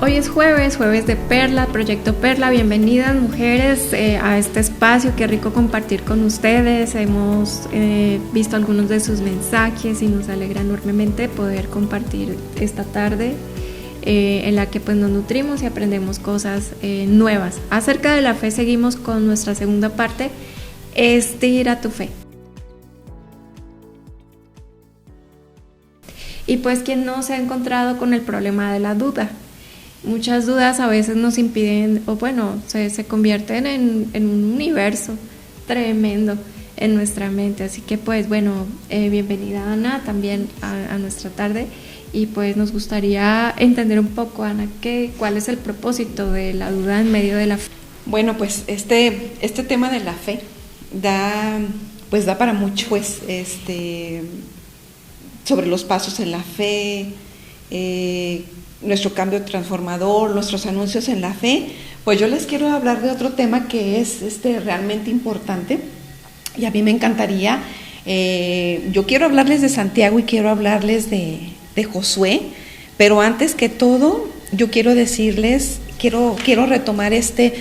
Hoy es jueves de Perla, Proyecto Perla. Bienvenidas mujeres a este espacio. Qué rico compartir con ustedes. Hemos visto algunos de sus mensajes y nos alegra enormemente poder compartir esta tarde en la que pues nos nutrimos y aprendemos cosas nuevas. Acerca de la fe seguimos con nuestra segunda parte, Estira tu fe. Y pues quien no se ha encontrado con el problema de la duda. Muchas dudas a veces nos impiden, o bueno, se convierten en un universo tremendo en nuestra mente. Así que pues bueno, bienvenida Ana también a nuestra tarde. Y pues nos gustaría entender un poco, Ana, cuál es el propósito de la duda en medio de la fe. Bueno, pues este tema de la fe da para mucho, pues, sobre los pasos en la fe, nuestro cambio transformador, nuestros anuncios en la fe. Pues yo les quiero hablar de otro tema que es realmente importante y a mí me encantaría. Yo quiero hablarles de Santiago y quiero hablarles de Josué, pero antes que todo yo quiero decirles, quiero retomar este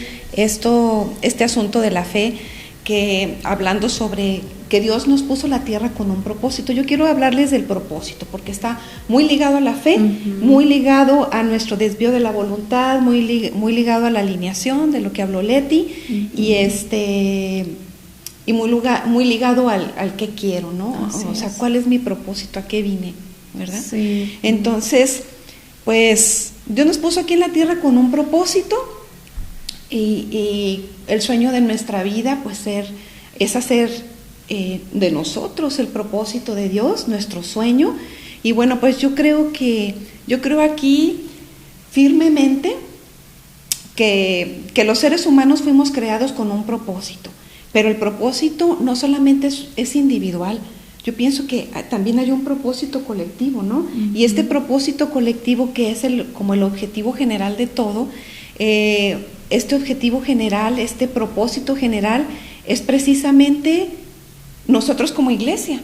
asunto de la fe, que hablando sobre que Dios nos puso la tierra con un propósito. Yo quiero hablarles del propósito porque está muy ligado a la fe, muy ligado a nuestro desvío de la voluntad, muy ligado a la alineación de lo que habló Leti, y muy ligado al qué quiero, ¿no? O sea, ¿cuál es mi propósito? ¿A qué vine? ¿Verdad? Sí. Entonces, pues Dios nos puso aquí en la tierra con un propósito y el sueño de nuestra vida pues es hacer de nosotros el propósito de Dios, nuestro sueño. Y bueno, pues yo creo aquí firmemente que los seres humanos fuimos creados con un propósito, pero el propósito no solamente es individual. Yo pienso que también hay un propósito colectivo, ¿no? Uh-huh. Y este propósito colectivo, que es como el objetivo general de todo, este objetivo general, este propósito general, es precisamente nosotros como iglesia.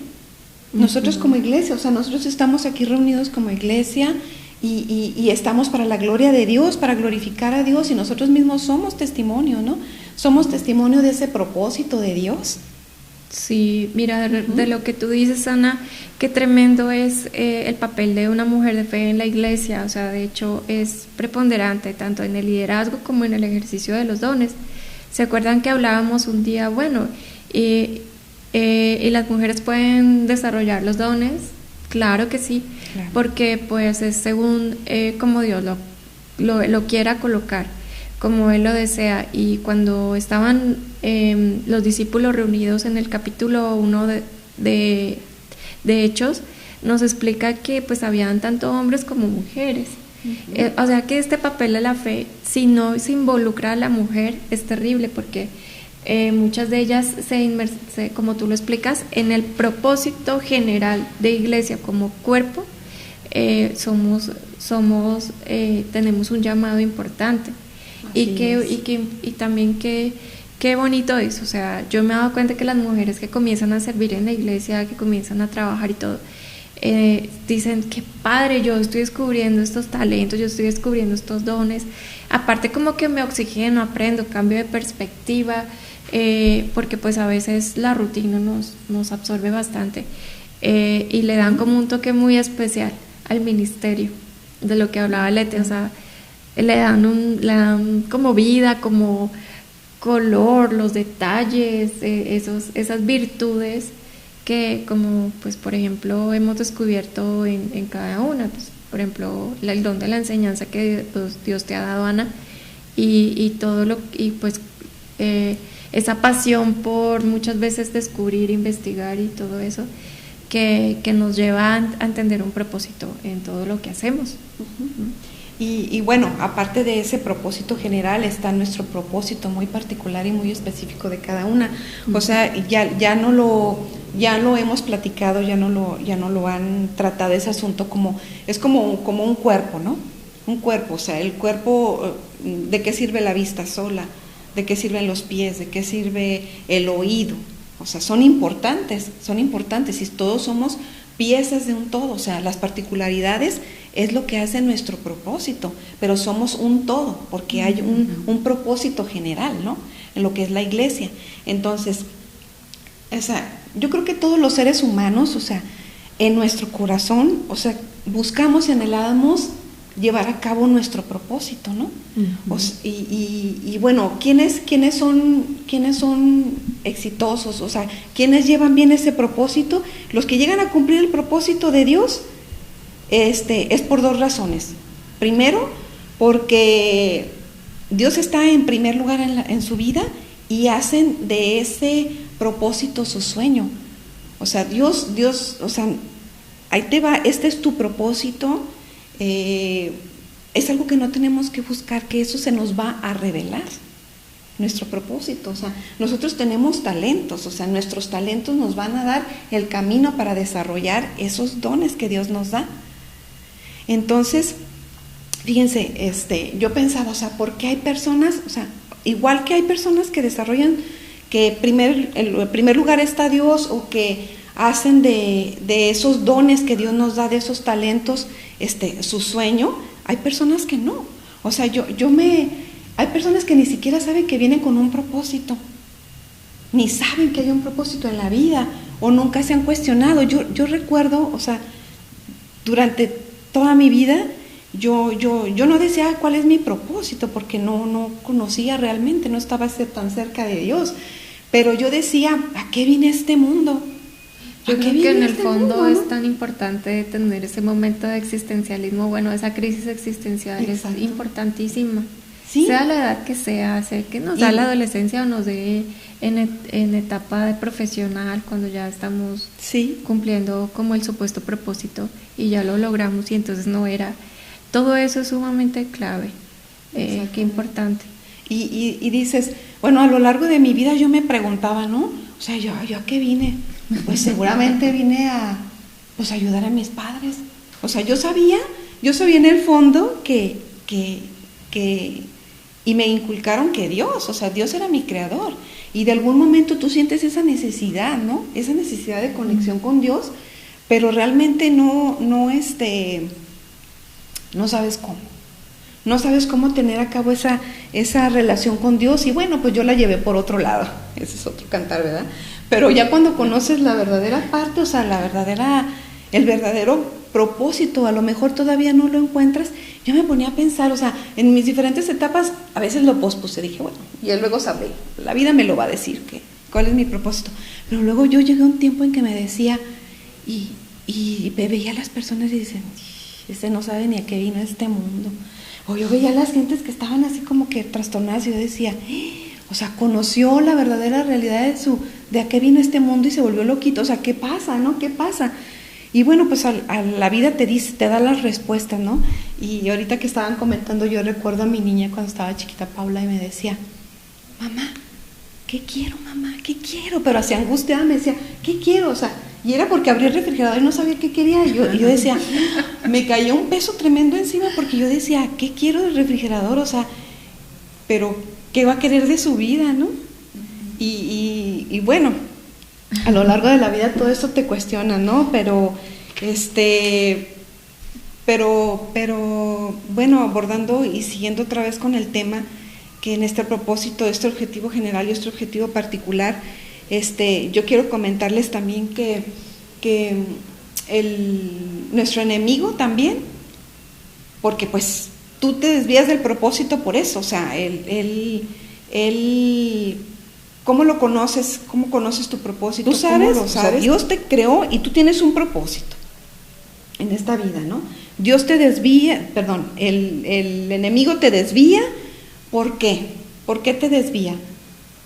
Nosotros como iglesia, o sea, nosotros estamos aquí reunidos como iglesia y estamos para la gloria de Dios, para glorificar a Dios, y nosotros mismos somos testimonio, ¿no? Somos testimonio de ese propósito de Dios. Sí, mira, de lo que tú dices, Ana, qué tremendo es el papel de una mujer de fe en la iglesia. O sea, de hecho es preponderante tanto en el liderazgo como en el ejercicio de los dones. ¿Se acuerdan que hablábamos un día? Bueno, y las mujeres pueden desarrollar los dones. Claro que sí, claro. Porque pues es según como Dios lo quiera colocar, como Él lo desea. Y cuando estaban los discípulos reunidos en el capítulo 1 de Hechos, nos explica que pues habían tanto hombres como mujeres. Uh-huh. O sea que este papel de la fe, si no se involucra a la mujer, es terrible, porque muchas de ellas como tú lo explicas, en el propósito general de iglesia como cuerpo, tenemos un llamado importante. Y también qué bonito es. O sea, yo me he dado cuenta que las mujeres que comienzan a servir en la iglesia, que comienzan a trabajar y todo, dicen, qué padre, yo estoy descubriendo estos talentos, yo estoy descubriendo estos dones. Aparte como que me oxigeno, aprendo, cambio de perspectiva, porque pues a veces la rutina nos absorbe bastante, y le dan como un toque muy especial al ministerio, de lo que hablaba Leti. O sea, le dan como vida, como color, los detalles, esas virtudes que, como pues por ejemplo hemos descubierto en cada una. Pues, por ejemplo, el don de la enseñanza que pues, Dios te ha dado, Ana, y pues esa pasión por muchas veces descubrir, investigar y todo eso que nos lleva a entender un propósito en todo lo que hacemos. Uh-huh. Y bueno, aparte de ese propósito general está nuestro propósito muy particular y muy específico de cada una. O sea, ya no lo hemos platicado, ya no lo han tratado ese asunto como un cuerpo, ¿no? Un cuerpo, o sea, el cuerpo, ¿de qué sirve la vista sola? ¿De qué sirven los pies? ¿De qué sirve el oído? O sea, son importantes y todos somos piezas de un todo. O sea, las particularidades es lo que hace nuestro propósito, pero somos un todo, porque hay un propósito general, ¿no? En lo que es la iglesia. Entonces, yo creo que todos los seres humanos, en nuestro corazón, buscamos y anhelamos llevar a cabo nuestro propósito, ¿no? Uh-huh. Y bueno, ¿quiénes son exitosos? ¿Quiénes llevan bien ese propósito? Los que llegan a cumplir el propósito de Dios, es por dos razones. Primero, porque Dios está en primer lugar en su vida y hacen de ese propósito su sueño. Dios, ahí te va, este es tu propósito. Es algo que no tenemos que buscar, que eso se nos va a revelar, nuestro propósito. Nosotros tenemos talentos, nuestros talentos nos van a dar el camino para desarrollar esos dones que Dios nos da. Entonces, fíjense, yo pensaba, ¿por qué hay personas, igual que hay personas que desarrollan, que en primer lugar está Dios, o que hacen de esos dones que Dios nos da, de esos talentos, su sueño? Hay personas que no. Hay personas que ni siquiera saben que vienen con un propósito, ni saben que hay un propósito en la vida, o nunca se han cuestionado. Yo recuerdo, durante toda mi vida, yo no decía cuál es mi propósito, porque no conocía realmente, no estaba tan cerca de Dios, pero yo decía, ¿a qué vine a este mundo? Yo creo que en el fondo, ¿no? Es tan importante tener ese momento de existencialismo, esa crisis existencial. Exacto. Es importantísima. ¿Sí? Sea la edad que sea que nos da la adolescencia o nos dé en etapa de profesional, cuando ya estamos cumpliendo como el supuesto propósito y ya lo logramos, y entonces todo eso es sumamente clave. Qué importante. Y dices, a lo largo de mi vida yo me preguntaba, ¿no? ¿Yo a qué vine? Pues seguramente vine a ayudar a mis padres. Yo sabía en el fondo que y me inculcaron que Dios era mi creador, y de algún momento tú sientes esa necesidad, ¿no? Esa necesidad de conexión con Dios, pero realmente no sabes cómo. No sabes cómo tener a cabo esa relación con Dios, y pues yo la llevé por otro lado. Ese es otro cantar, ¿verdad? Pero ya cuando conoces la verdadera parte, el verdadero propósito, a lo mejor todavía no lo encuentras. Yo me ponía a pensar, en mis diferentes etapas, a veces lo pospuse, dije, y luego sabré, la vida me lo va a decir, cuál es mi propósito. Pero luego yo llegué a un tiempo en que me decía, y veía a las personas y dicen, ese no sabe ni a qué vino a este mundo. O yo veía a las gentes que estaban así como que trastornadas, y yo decía, conoció la verdadera realidad de a qué vino este mundo y se volvió loquito. ¿Qué pasa, no? ¿Qué pasa? Y pues a la vida te da las respuestas, ¿no? Y ahorita que estaban comentando, yo recuerdo a mi niña cuando estaba chiquita, Paula, y me decía, mamá, ¿qué quiero, mamá? ¿Qué quiero? Pero así angustiada me decía, ¿qué quiero? Y era porque abrí el refrigerador y no sabía qué quería. Y yo decía, me cayó un peso tremendo encima, porque yo decía, ¿qué quiero del refrigerador? Pero ¿qué va a querer de su vida, no? Y bueno, a lo largo de la vida todo esto te cuestiona, ¿no? Pero bueno, abordando y siguiendo otra vez con el tema, que en este propósito, este objetivo general y este objetivo particular, yo quiero comentarles también que nuestro enemigo también, porque pues tú te desvías del propósito por eso, él ¿cómo lo conoces? ¿Cómo conoces tu propósito? Tú sabes, Dios te creó y tú tienes un propósito en esta vida, ¿no? Dios te desvía, el enemigo te desvía. ¿Por qué? ¿Por qué te desvía?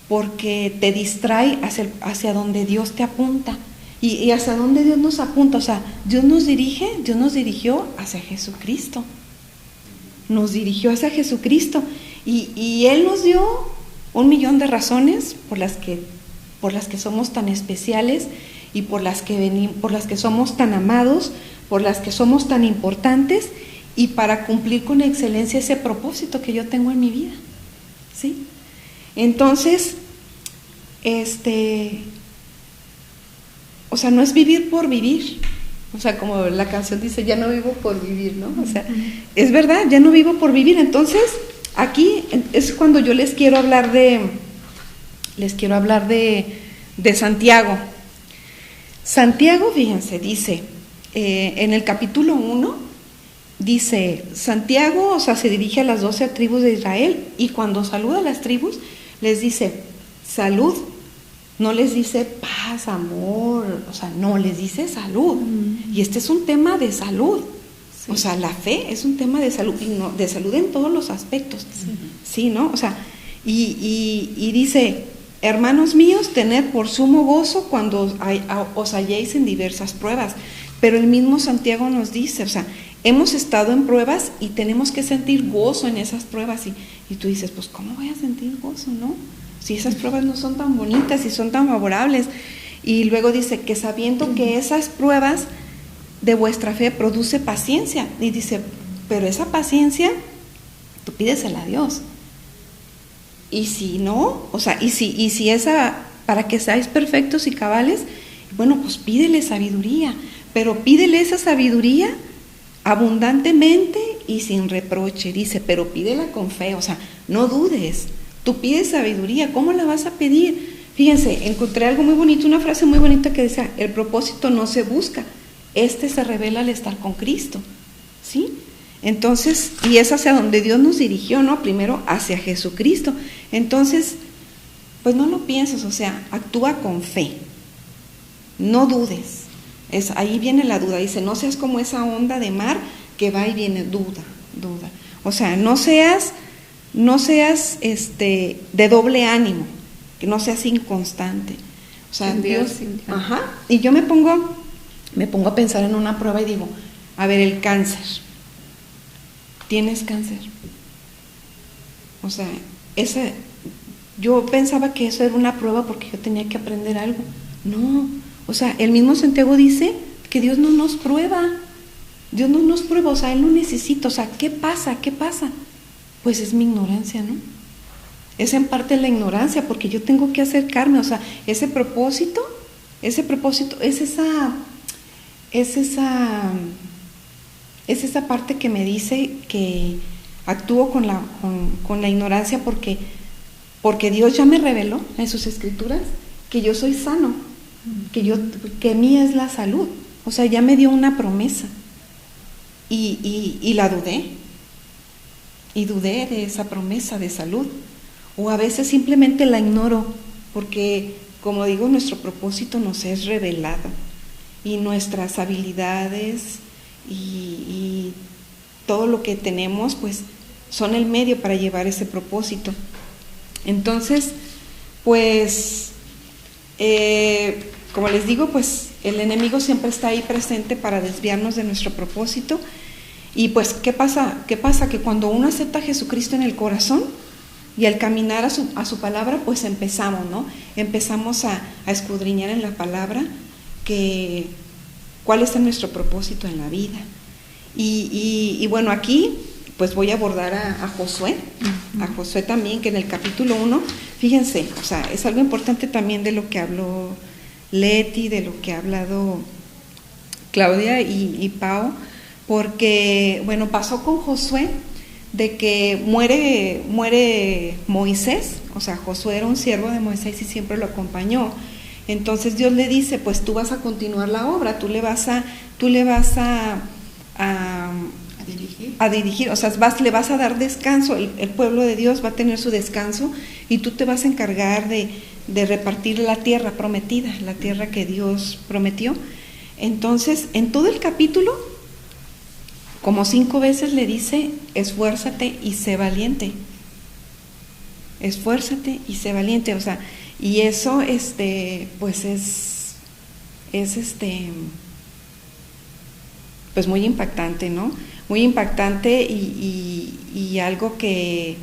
Porque te distrae hacia donde Dios te apunta. ¿Y hacia dónde Dios nos apunta? Dios nos dirigió hacia Jesucristo. Nos dirigió hacia Jesucristo. Y Él nos dio 1,000,000 de razones por las que somos tan especiales, y por las que somos tan amados, por las que somos tan importantes, y para cumplir con excelencia ese propósito que yo tengo en mi vida, ¿sí? Entonces, no es vivir por vivir, O sea, como la canción dice, ya no vivo por vivir, ¿no? O sea, es verdad, ya no vivo por vivir. Entonces, aquí es cuando yo les quiero hablar de Santiago. Santiago, fíjense, dice, en el capítulo 1, dice, Santiago, o sea, se dirige a las 12 tribus de Israel, y cuando saluda a las tribus, les dice, salud. No les dice paz, amor, o sea, no, les dice salud. Y este es un tema de salud. Sí. O sea, la fe es un tema de salud, y no, de salud en todos los aspectos. Sí, ¿no? O sea, y dice, hermanos míos, tened por sumo gozo cuando os halléis en diversas pruebas. Pero el mismo Santiago nos dice, o sea, hemos estado en pruebas y tenemos que sentir gozo en esas pruebas. Y tú dices, pues, ¿cómo voy a sentir gozo, no? Si esas pruebas no son tan bonitas y son tan favorables. Y luego dice que sabiendo que esas pruebas de vuestra fe produce paciencia. Y dice, pero esa paciencia, tú pídesela a Dios. Y si no, o sea, y si esa, para que seáis perfectos y cabales, bueno, pues pídele sabiduría. Pero pídele esa sabiduría abundantemente y sin reproche. Dice, pero pídela con fe, o sea, no dudes. Tú pides sabiduría, ¿cómo la vas a pedir? Fíjense, encontré algo muy bonito, una frase muy bonita que decía, el propósito no se busca, se revela al estar con Cristo, ¿sí? Entonces, y es hacia donde Dios nos dirigió, ¿no? Primero hacia Jesucristo. Entonces, pues no lo pienses, o sea, actúa con fe, no dudes. Ahí viene la duda, dice, no seas como esa onda de mar que va y viene, duda. O sea, no seas de doble ánimo, que no seas inconstante. O sea, Dios, y yo me pongo a pensar en una prueba y digo, a ver, el cáncer. ¿Tienes cáncer? O sea, yo pensaba que eso era una prueba porque yo tenía que aprender algo. No, o sea, el mismo Santiago dice que Dios no nos prueba. Dios no nos prueba, o sea, Él no necesita. O sea, ¿qué pasa? Pues es mi ignorancia, ¿no? Es en parte la ignorancia, porque yo tengo que acercarme, o sea, ese propósito es esa parte que me dice que actúo con la ignorancia porque Dios ya me reveló en sus escrituras que yo soy sano, que mía es la salud, o sea, ya me dio una promesa y la dudé. Y dudé de esa promesa de salud. O a veces simplemente la ignoro, porque, como digo, nuestro propósito nos es revelado. Y nuestras habilidades y todo lo que tenemos, pues, son el medio para llevar ese propósito. Entonces, pues, como les digo, pues, el enemigo siempre está ahí presente para desviarnos de nuestro propósito. Y pues, ¿qué pasa? Que cuando uno acepta a Jesucristo en el corazón y al caminar a su palabra, pues empezamos, ¿no? Empezamos a escudriñar en la palabra cuál es nuestro propósito en la vida. Y bueno, aquí pues voy a abordar a Josué, a Josué también, que en el capítulo 1, fíjense, o sea, es algo importante también de lo que habló Leti, de lo que ha hablado Claudia y Pau, porque, bueno, pasó con Josué de que muere Moisés, o sea, Josué era un siervo de Moisés y siempre lo acompañó. Entonces Dios le dice, pues tú vas a continuar la obra, tú le vas a dirigir, o sea, le vas a dar descanso, el pueblo de Dios va a tener su descanso y tú te vas a encargar de repartir la tierra prometida, la tierra que Dios prometió. Entonces, en todo el capítulo, como 5 veces le dice, esfuérzate y sé valiente. Esfuérzate y sé valiente, o sea, y eso, pues pues muy impactante, ¿no? Muy impactante y algo que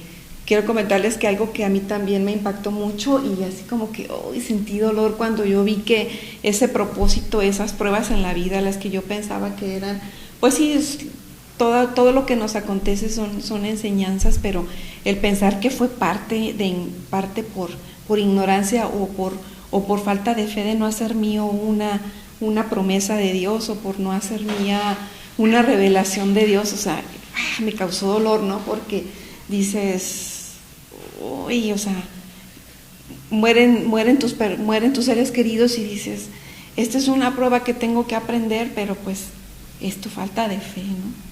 quiero comentarles, que algo que a mí también me impactó mucho y así como que sentí dolor cuando yo vi que ese propósito, esas pruebas en la vida, las que yo pensaba que eran, pues sí, todo lo que nos acontece son enseñanzas, pero el pensar que fue parte por ignorancia o por falta de fe, de no hacer mío una promesa de Dios o por no hacer mía una revelación de Dios, o sea, me causó dolor, ¿no? Porque dices, uy, o sea, mueren tus seres queridos y dices, esta es una prueba que tengo que aprender, pero pues es tu falta de fe, ¿no?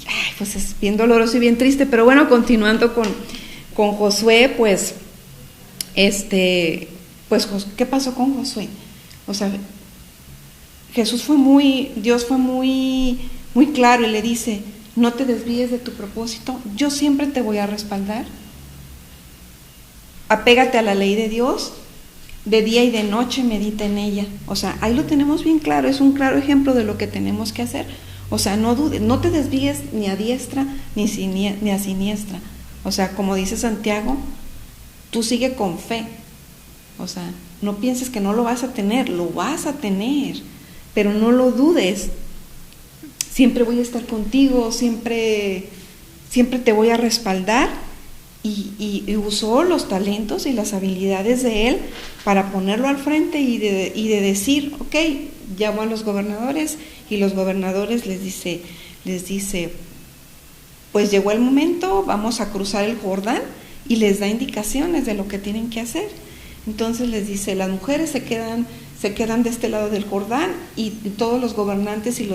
Ay, pues es bien doloroso y bien triste, pero bueno, continuando con Josué, pues, ¿qué pasó con Josué? O sea, Dios fue muy claro y le dice, no te desvíes de tu propósito, yo siempre te voy a respaldar, apégate a la ley de Dios, de día y de noche medita en ella. O sea, ahí lo tenemos bien claro, es un claro ejemplo de lo que tenemos que hacer. O sea, no dudes, no te desvíes ni a diestra ni a siniestra. O sea, como dice Santiago, tú sigue con fe. O sea, no pienses que no lo vas a tener, lo vas a tener, pero no lo dudes. Siempre voy a estar contigo, siempre te voy a respaldar. Y usó los talentos y las habilidades de él para ponerlo al frente y de decir, ok, llamo a los gobernadores, y los gobernadores les dice, pues llegó el momento, vamos a cruzar el Jordán, y les da indicaciones de lo que tienen que hacer. Entonces les dice, las mujeres se quedan de este lado del Jordán, y todos los gobernantes y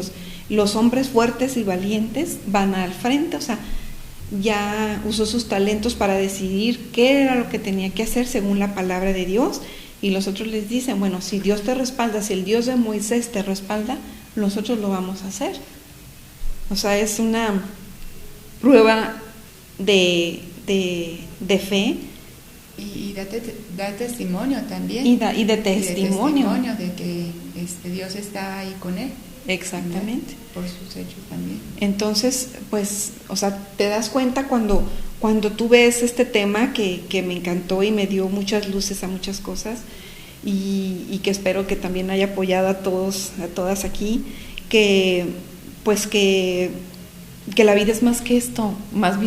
los hombres fuertes y valientes van al frente. O sea, ya usó sus talentos para decidir qué era lo que tenía que hacer según la palabra de Dios, y los otros les dicen, bueno, si Dios te respalda, si el Dios de Moisés te respalda, nosotros lo vamos a hacer. O sea, es una prueba de fe. Y da testimonio también. Y de testimonio. De que Dios está ahí con él. Exactamente. Por sus hechos también. Entonces, pues, o sea, te das cuenta cuando tú ves este tema que me encantó y me dio muchas luces a muchas cosas, y que espero que también haya apoyado a todas aquí, que la vida es más que esto, más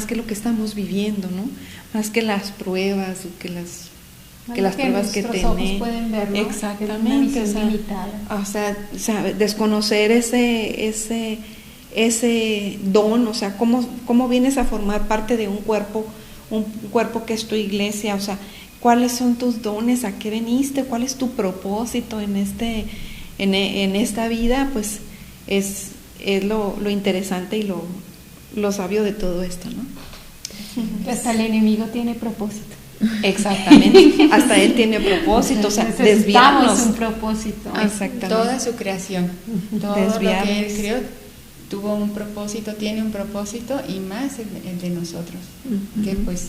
que lo que estamos viviendo, ¿no? Más que las pruebas, que las pruebas que tenemos pueden ver, ¿no? Exactamente, o sea, desconocer ese don, o sea, cómo vienes a formar parte de un cuerpo que es tu iglesia. O sea, cuáles son tus dones, a qué veniste, cuál es tu propósito en esta vida. Pues es lo interesante y lo sabio de todo esto, ¿no? Hasta el enemigo tiene propósito. Exactamente, hasta él tiene propósito, o sea, desviarnos. un propósito. Exactamente. Toda su creación, todo lo que él creó tuvo un propósito, tiene un propósito, y más el de nosotros, que pues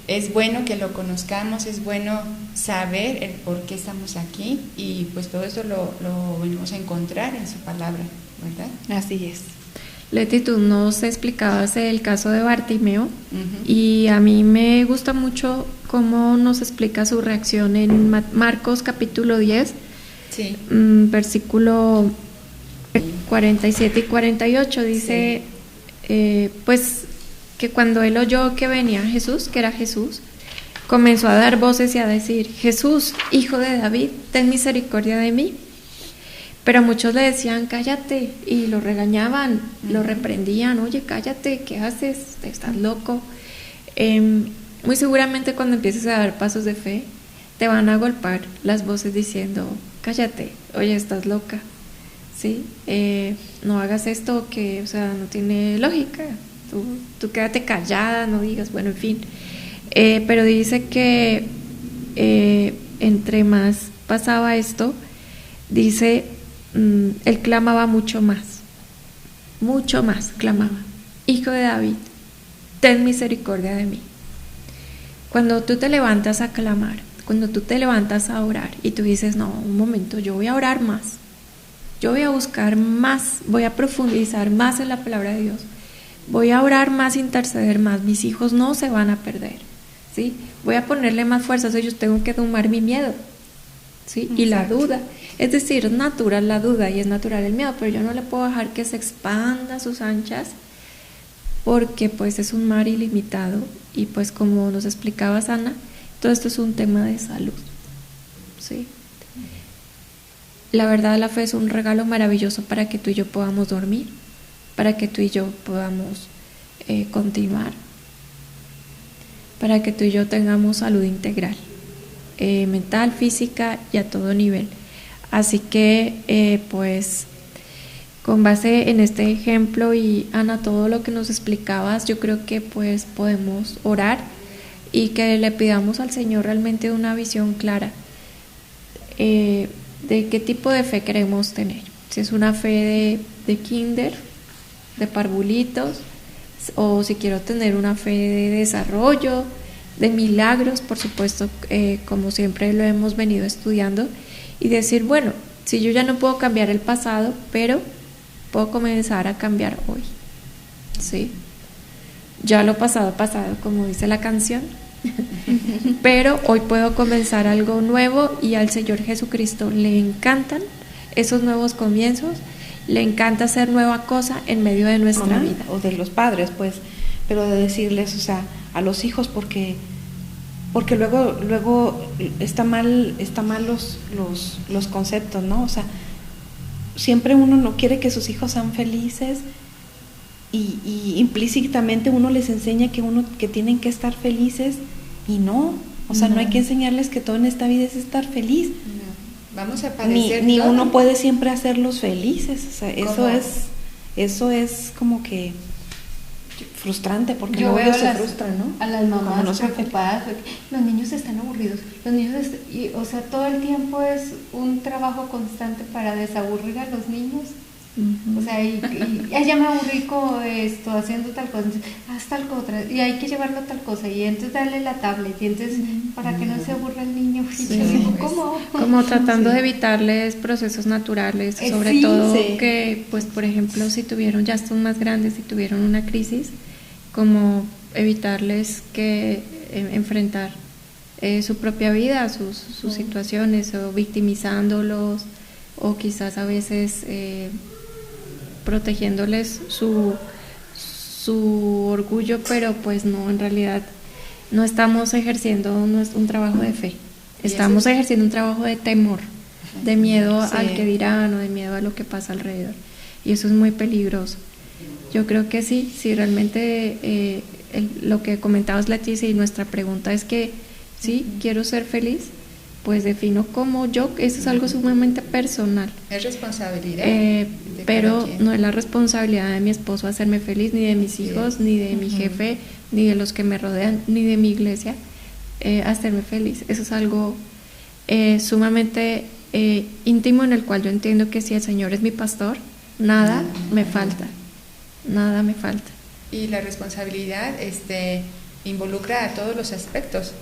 es bueno que lo conozcamos, es bueno saber el por qué estamos aquí, y pues todo eso lo venimos a encontrar en su palabra, ¿verdad? Así es. Leti, tú nos explicabas el caso de Bartimeo, y a mí me gusta mucho cómo nos explica su reacción en Marcos capítulo 10, sí. Versículo 47 y 48, dice, pues que cuando él oyó que venía Jesús, que era Jesús, comenzó a dar voces y a decir, Jesús, hijo de David, ten misericordia de mí. Pero muchos le decían, cállate, y lo regañaban, lo reprendían, oye, cállate, ¿qué haces? ¿Estás loco? Muy seguramente cuando empieces a dar pasos de fe, te van a golpear las voces diciendo, cállate, oye, estás loca, ¿sí? No hagas esto que, o sea, no tiene lógica, tú quédate callada, no digas, bueno, en fin. Pero dice que entre más pasaba esto, dice, él clamaba mucho más clamaba, hijo de David, ten misericordia de mí. Cuando tú te levantas a clamar, cuando tú te levantas a orar y tú dices, no, un momento, yo voy a orar más, yo voy a buscar más, voy a profundizar más en la palabra de Dios, voy a orar más, interceder más, mis hijos no se van a perder, ¿sí? Voy a ponerle más fuerzas, yo tengo que domar mi miedo, ¿sí? Y la duda. Es decir, es natural la duda y es natural el miedo, pero yo no le puedo dejar que se expanda a sus anchas, porque pues es un mar ilimitado, y pues como nos explicaba Sana, todo esto es un tema de salud, ¿sí? la verdad la fe es un regalo maravilloso para que tú y yo podamos dormir, para que tú y yo podamos continuar, para que tú y yo tengamos salud integral, mental, física y a todo nivel. Así que pues con base en este ejemplo y Ana, todo lo que nos explicabas, yo creo que pues podemos orar y que le pidamos al Señor realmente una visión clara de qué tipo de fe queremos tener. Si es una fe de kinder, de parvulitos, o si quiero tener una fe de desarrollo, de milagros, por supuesto, como siempre lo hemos venido estudiando, y decir, bueno, si yo ya no puedo cambiar el pasado, pero puedo comenzar a cambiar hoy, ¿sí? Ya lo pasado, pasado, como dice la canción, pero hoy puedo comenzar algo nuevo y al Señor Jesucristo le encantan esos nuevos comienzos, le encanta hacer nueva cosa en medio de nuestra vida. O de los padres, pues, pero de decirles, o sea, a los hijos, porque luego está mal los conceptos, ¿no? O sea, siempre uno no quiere que sus hijos sean felices y implícitamente uno les enseña que tienen que estar felices y no, o sea, no hay que enseñarles que todo en esta vida es estar feliz. No. Vamos a padecer ni todo. uno puede siempre hacerlos felices, o sea, eso es como que frustrante, porque yo luego veo ellos se frustran, ¿no? A las mamás Como no sean preocupadas, los niños están aburridos, o sea, todo el tiempo es un trabajo constante para desaburrir a los niños. O sea, y ya me aburrí con esto, haciendo tal cosa, haz tal cosa, y hay que llevarlo a tal cosa, y entonces darle la tablet, y entonces para que no se aburra el niño, y yo digo, ¿cómo? Como tratando de evitarles procesos naturales, sobre todo que, pues, por ejemplo, si tuvieron, ya son más grandes, si tuvieron una crisis, como evitarles que enfrentar su propia vida, sus situaciones, o victimizándolos, o quizás a veces protegiéndoles su orgullo, pero pues no, en realidad no estamos ejerciendo un trabajo de fe, estamos ejerciendo un trabajo de temor, de miedo al que dirán, o de miedo a lo que pasa alrededor, y eso es muy peligroso. Yo creo que sí, realmente lo que comentabas, Leticia, y nuestra pregunta es que sí, quiero ser feliz, pues defino como yo, eso es algo sumamente personal. Es responsabilidad. Pero no es la responsabilidad de mi esposo hacerme feliz, ni de mis hijos, ni de mi jefe, ni de los que me rodean, ni de mi iglesia, hacerme feliz. Eso es algo sumamente íntimo, en el cual yo entiendo que si el Señor es mi pastor, nada me falta. Nada me falta. Y la responsabilidad involucra a todos los aspectos.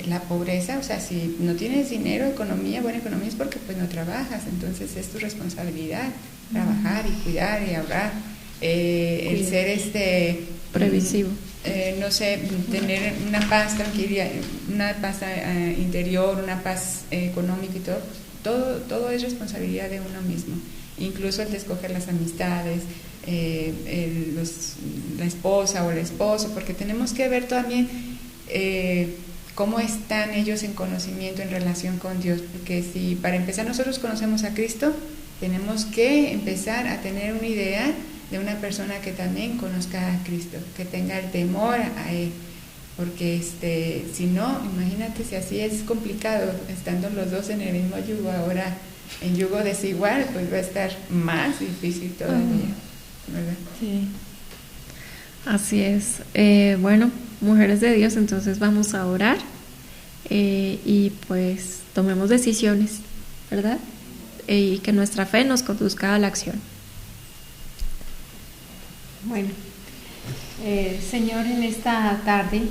La pobreza, o sea, si no tienes dinero, buena economía, es porque pues no trabajas, entonces es tu responsabilidad trabajar y cuidar y ahorrar, el ser previsivo, no sé, tener una paz tranquila, una paz interior, una paz económica y todo es responsabilidad de uno mismo, incluso el de escoger las amistades, la esposa o el esposo, porque tenemos que ver también cómo están ellos en conocimiento, en relación con Dios, porque si para empezar nosotros conocemos a Cristo, tenemos que empezar a tener una idea de una persona que también conozca a Cristo, que tenga el temor a Él, porque si no, imagínate si así es complicado, estando los dos en el mismo yugo, ahora en yugo desigual, pues va a estar más difícil todavía, ¿verdad? Sí. Así es. Bueno, mujeres de Dios, entonces vamos a orar y pues tomemos decisiones, ¿verdad? Y que nuestra fe nos conduzca a la acción. Bueno, Señor, en esta tarde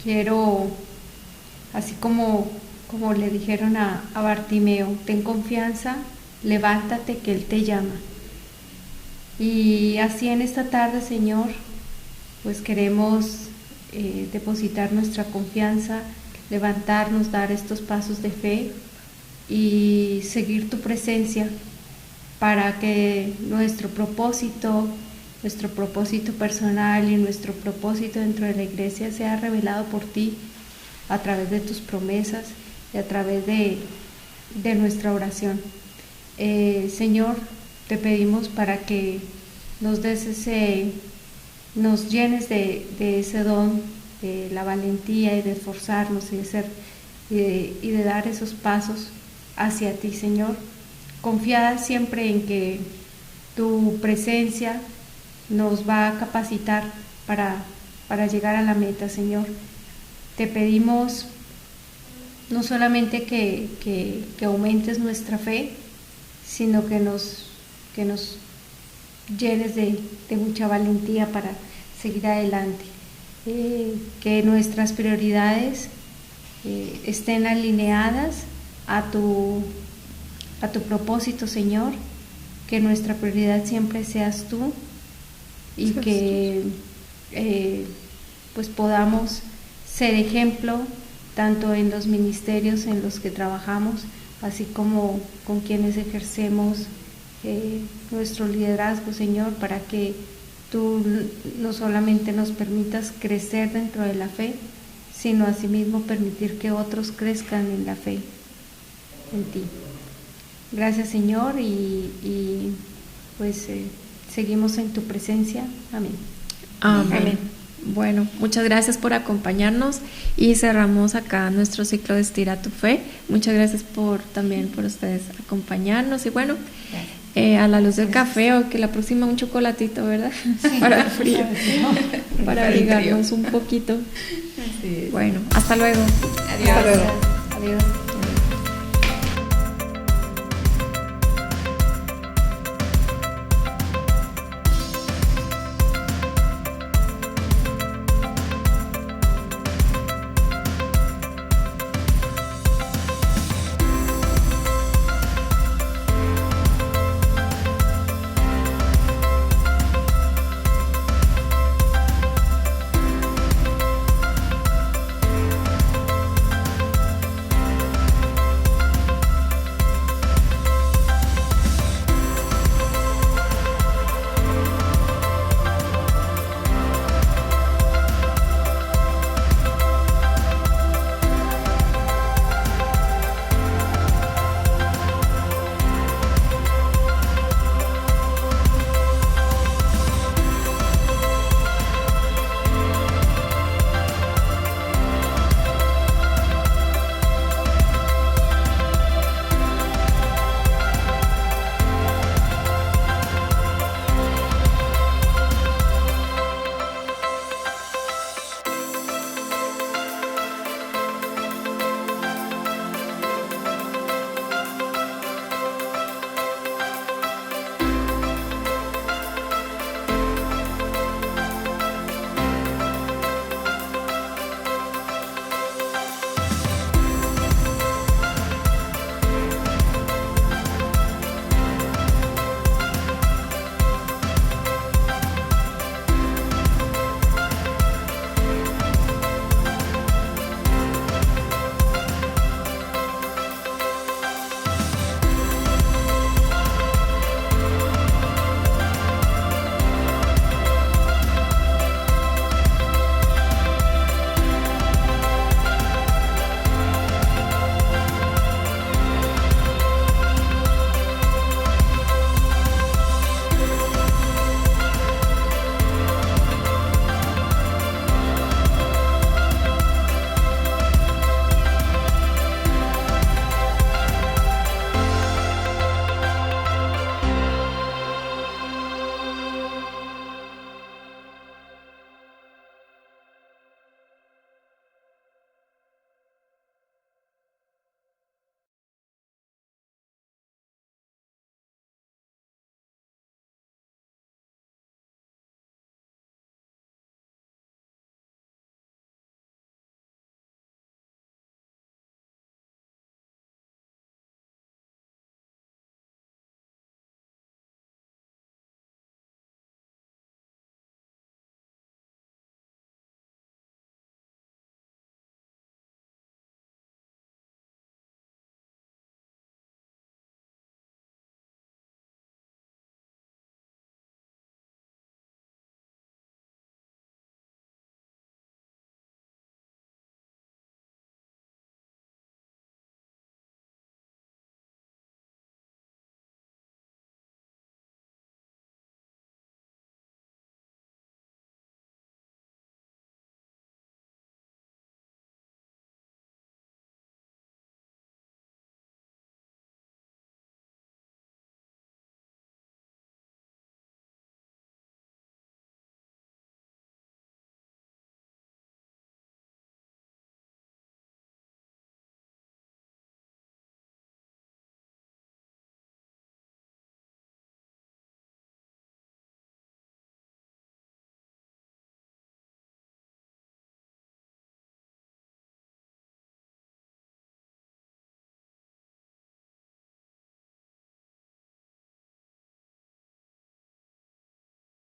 quiero, así como le dijeron a Bartimeo, ten confianza, levántate que Él te llama. Y así en esta tarde, Señor, pues queremos depositar nuestra confianza, levantarnos, dar estos pasos de fe y seguir tu presencia para que nuestro propósito personal y nuestro propósito dentro de la iglesia sea revelado por ti a través de tus promesas y a través de de nuestra oración. Señor, te pedimos para que nos des nos llenes de ese don, de la valentía y de esforzarnos y de dar esos pasos hacia ti, Señor, confiada siempre en que tu presencia nos va a capacitar para llegar a la meta, Señor. Te pedimos no solamente que aumentes nuestra fe, sino que nos llenes de mucha valentía para seguir adelante, que nuestras prioridades estén alineadas a tu propósito, Señor, que nuestra prioridad siempre seas tú y que pues podamos ser ejemplo tanto en los ministerios en los que trabajamos, así como con quienes ejercemos nuestro liderazgo, Señor, para que tú no solamente nos permitas crecer dentro de la fe, sino asimismo permitir que otros crezcan en la fe en ti. Gracias, Señor, y pues seguimos en tu presencia. Amén. Amén. Amén. Bueno, muchas gracias por acompañarnos y cerramos acá nuestro ciclo de Estira tu Fe. Muchas gracias también por ustedes acompañarnos y bueno, a la luz del café o que la próxima un chocolatito, ¿verdad? Sí, para el frío, para abrigarnos un poquito. Bueno, hasta luego. Adiós. Hasta luego. Adiós.